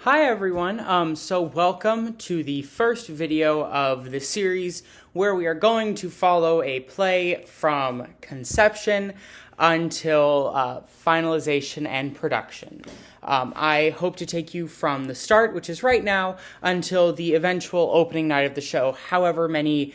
Hi everyone, so welcome to the first video of the series where we are going to follow a play from conception until finalization and production. I hope to take you from the start, which is right now, until the eventual opening night of the show, however many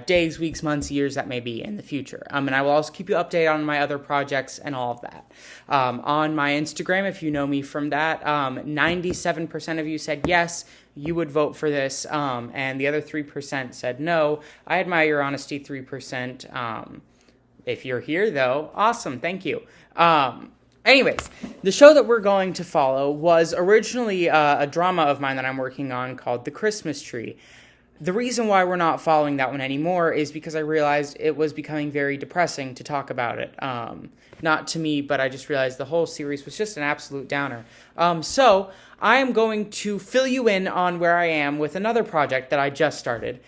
days, weeks, months, years that may be in the future. And I will also keep you updated on my other projects and all of that. On my Instagram, if you know me from that, 97% of you said yes, you would vote for this, and the other 3% said no. I admire your honesty, 3%. If you're here, though, awesome, thank you. Anyways, the show that we're going to follow was originally a drama of mine that I'm working on called The Christmas Tree. The reason why we're not following that one anymore is because I realized it was becoming very depressing to talk about it. Not to me, but I just realized the whole series was just an absolute downer. So I am going to fill you in on where I am with another project that I just started.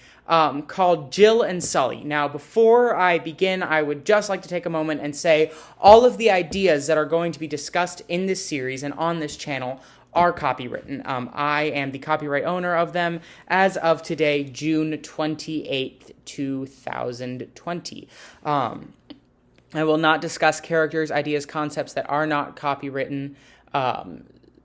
Called Jill and Sully. Now, before I begin, I would just like to take a moment and say all of the ideas that are going to be discussed in this series and on this channel are copywritten. I am the copyright owner of them as of today, June 28th, 2020. I will not discuss characters, ideas, concepts that are not copywritten.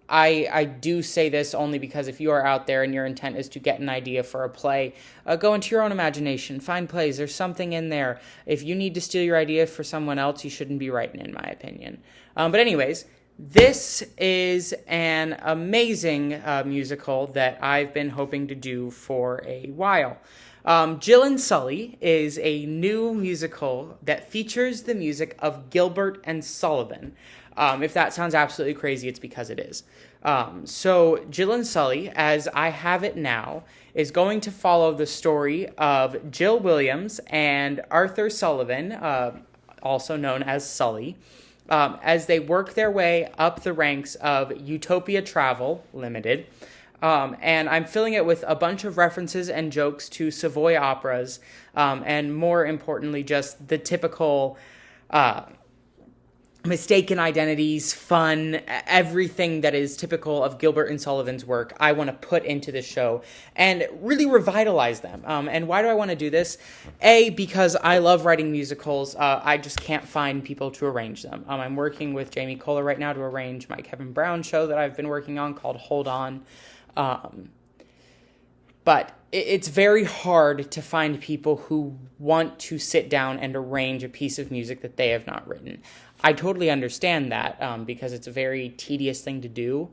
I do say this only because if you are out there and your intent is to get an idea for a play, go into your own imagination, find plays, there's something in there. If you need to steal your idea for someone else, you shouldn't be writing, in my opinion. But anyways, this is an amazing musical that I've been hoping to do for a while. Jill and Sully is a new musical that features the music of Gilbert and Sullivan. If that sounds absolutely crazy, it's because it is. So Jill and Sully, as I have it now, is going to follow the story of Jill Williams and Arthur Sullivan, also known as Sully, as they work their way up the ranks of Utopia Travel Limited. And I'm filling it with a bunch of references and jokes to Savoy operas, and more importantly, just the typical mistaken identities, fun, everything that is typical of Gilbert and Sullivan's work, I want to put into the show and really revitalize them. And why do I want to do this? A, because I love writing musicals. I just can't find people to arrange them. I'm working with Jamie Kohler right now to arrange my Kevin Brown show that I've been working on called Hold On. But it's very hard to find people who want to sit down and arrange a piece of music that they have not written. I totally understand that because it's a very tedious thing to do,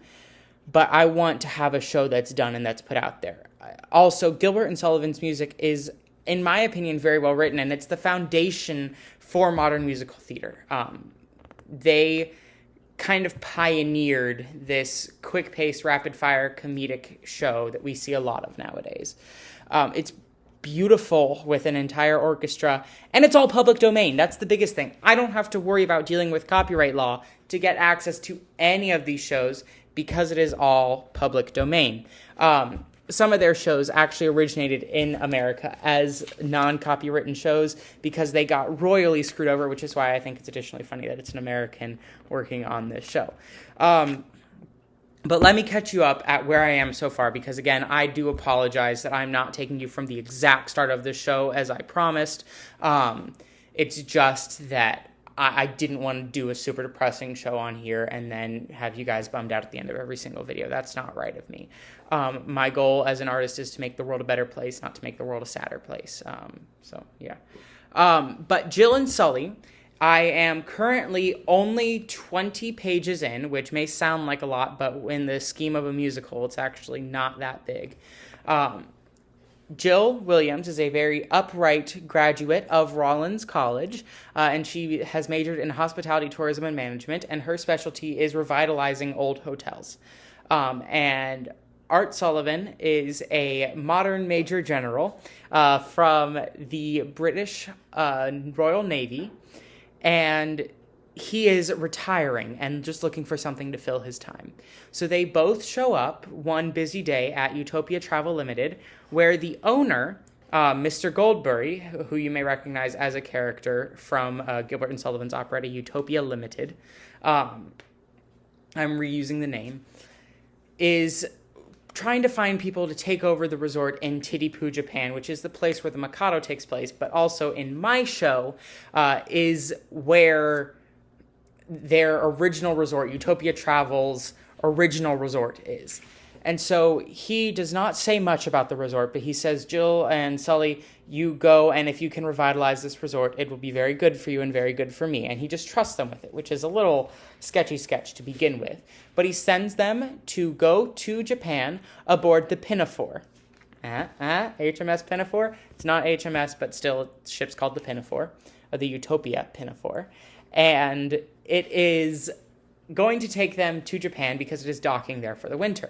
but I want to have a show that's done and that's put out there. Also, Gilbert and Sullivan's music is, in my opinion, very well written, and it's the foundation for modern musical theater. They kind of pioneered this quick-paced, rapid-fire comedic show that we see a lot of nowadays. It's beautiful with an entire orchestra, and it's all public domain. That's the biggest thing. I don't have to worry about dealing with copyright law to get access to any of these shows because it is all public domain. Some of their shows actually originated in America as non-copywritten shows because they got royally screwed over, which is why I think it's additionally funny that it's an American working on this show. But let me catch you up at where I am so far, because again, I do apologize that I'm not taking you from the exact start of the show as I promised. It's just that I didn't want to do a super depressing show on here and then have you guys bummed out at the end of every single video. That's not right of me. My goal as an artist is to make the world a better place, not to make the world a sadder place. But Jill and Sully, I am currently only 20 pages in, which may sound like a lot, but in the scheme of a musical, it's actually not that big. Jill Williams is a very upright graduate of Rollins College, and she has majored in hospitality, tourism, and management, and her specialty is revitalizing old hotels. And Art Sullivan is a modern Major General from the British Royal Navy, and he is retiring and just looking for something to fill his time. So they both show up one busy day at Utopia Travel Limited, where the owner, Mr. Goldberry, who you may recognize as a character from Gilbert and Sullivan's operetta Utopia Limited, I'm reusing the name, is trying to find people to take over the resort in Titipu, Japan, which is the place where the Mikado takes place, but also in my show is where their original resort, Utopia Travel's original resort, is. And so he does not say much about the resort, but he says, Jill and Sully, you go, and if you can revitalize this resort, it will be very good for you and very good for me. And he just trusts them with it, which is a little sketchy sketch to begin with. But he sends them to go to Japan aboard the Pinafore. HMS Pinafore? It's not HMS, but still, the ship's called the Pinafore, or the Utopia Pinafore. And it is going to take them to Japan because it is docking there for the winter.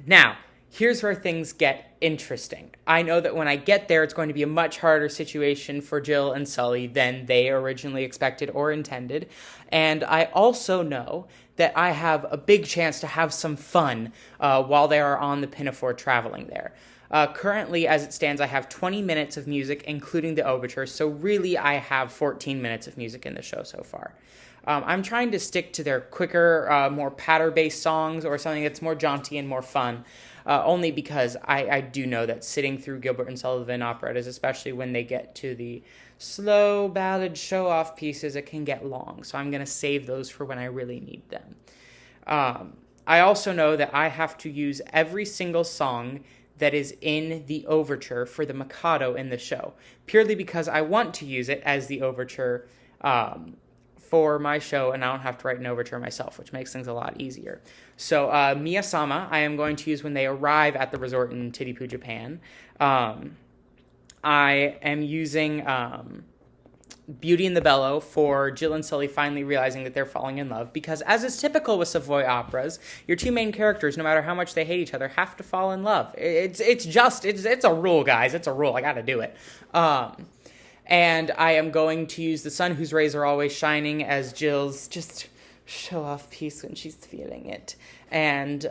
Now, here's where things get interesting. I know that when I get there, it's going to be a much harder situation for Jill and Sully than they originally expected or intended. And I also know that I have a big chance to have some fun while they are on the Pinafore traveling there. Currently, as it stands, I have 20 minutes of music, including the overture, so really I have 14 minutes of music in the show so far. I'm trying to stick to their quicker, more patter-based songs or something that's more jaunty and more fun, only because I do know that sitting through Gilbert and Sullivan operettas, especially when they get to the slow ballad show-off pieces, it can get long, so I'm going to save those for when I really need them. I also know that I have to use every single song that is in the overture for the Mikado in the show, purely because I want to use it as the overture for my show, and I don't have to write an overture myself, which makes things a lot easier. So Miya-sama, I am going to use when they arrive at the resort in Titipu, Japan. I am using Beauty and the Bellow for Jill and Sully finally realizing that they're falling in love, because as is typical with Savoy operas, your two main characters, no matter how much they hate each other, have to fall in love. It's a rule, guys. It's a rule. I gotta do it. And I am going to use The Sun Whose Rays Are Always Shining as Jill's just show-off piece when she's feeling it. And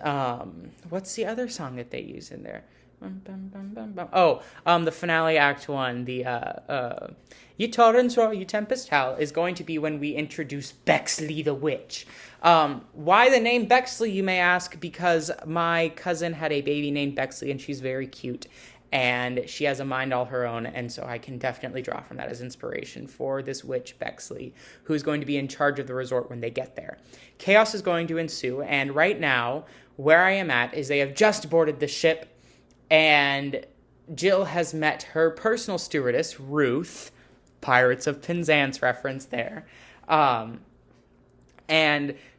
what's the other song that they use in there? The finale, Act 1, the You Torrents or You Tempest Howl, is going to be when we introduce Bexley the Witch. Why the name Bexley, you may ask? Because my cousin had a baby named Bexley, and she's very cute. And she has a mind all her own, and so I can definitely draw from that as inspiration for this witch, Bexley, who's going to be in charge of the resort when they get there. Chaos is going to ensue, and right now, where I am at is they have just boarded the ship, and Jill has met her personal stewardess, Ruth, Pirates of Penzance reference there, and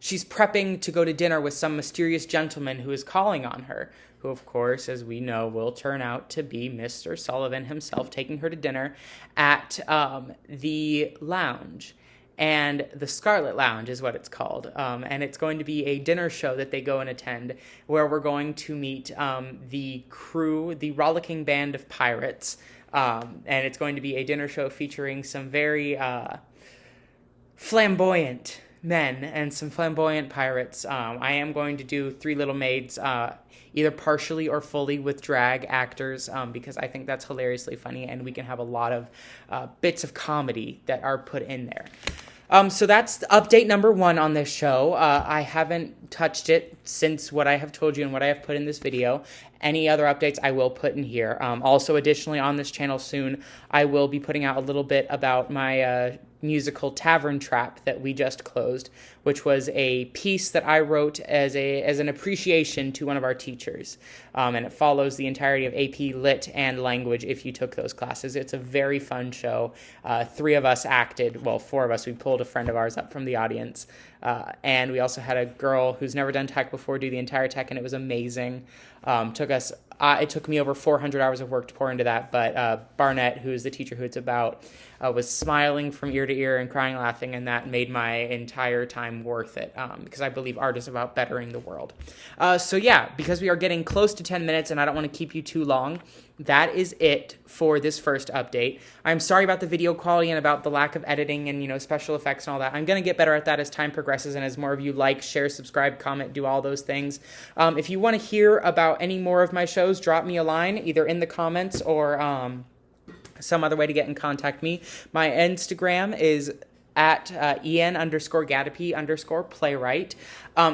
she's prepping to go to dinner with some mysterious gentleman who is calling on her, who, of course, as we know, will turn out to be Mr. Sullivan himself, taking her to dinner at the lounge. And the Scarlet Lounge is what it's called. And it's going to be a dinner show that they go and attend, where we're going to meet the crew, the rollicking band of pirates. And it's going to be a dinner show featuring some very flamboyant men and some flamboyant pirates. I am going to do Three Little Maids, either partially or fully with drag actors, because I think that's hilariously funny, and we can have a lot of bits of comedy that are put in there. So that's update number 1 on this show. I haven't touched it since what I have told you and what I have put in this video. Any other updates I will put in here. Also, additionally, on this channel soon, I will be putting out a little bit about my musical Tavern Trap that we just closed, which was a piece that I wrote as an appreciation to one of our teachers. And it follows the entirety of AP Lit and Language if you took those classes. It's a very fun show. 3 of us acted, well, 4 of us. We pulled a friend of ours up from the audience. And we also had a girl who's never done tech before do the entire tech, and it was amazing. It took me over 400 hours of work to pour into that, but Barnett, who is the teacher who it's about, was smiling from ear to ear and crying, laughing, and that made my entire time worth it, because I believe art is about bettering the world. So yeah, because we are getting close to 10 minutes and I don't want to keep you too long, that is it for this first update. I'm sorry about the video quality and about the lack of editing and, special effects and all that. I'm going to get better at that as time progresses and as more of you like, share, subscribe, comment, do all those things. If you want to hear about any more of my shows, drop me a line, either in the comments or some other way to get in contact me. My Instagram is at Ian_Gadapi_playwright.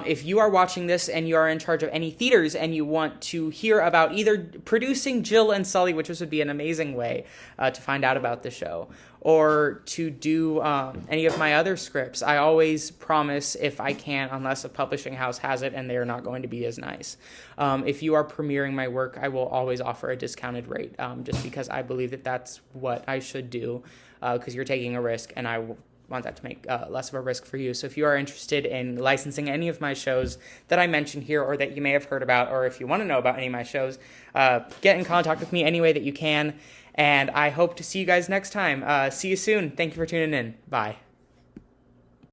If you are watching this and you are in charge of any theaters and you want to hear about either producing Jill and Sully, which would be an amazing way to find out about the show, or to do any of my other scripts, I always promise if I can, unless a publishing house has it and they're not going to be as nice. If you are premiering my work, I will always offer a discounted rate, just because I believe that that's what I should do, because you're taking a risk and I want that to make less of a risk for you. So if you are interested in licensing any of my shows that I mentioned here or that you may have heard about, or if you want to know about any of my shows, get in contact with me any way that you can. And I hope to see you guys next time. See you soon. Thank you for tuning in. Bye.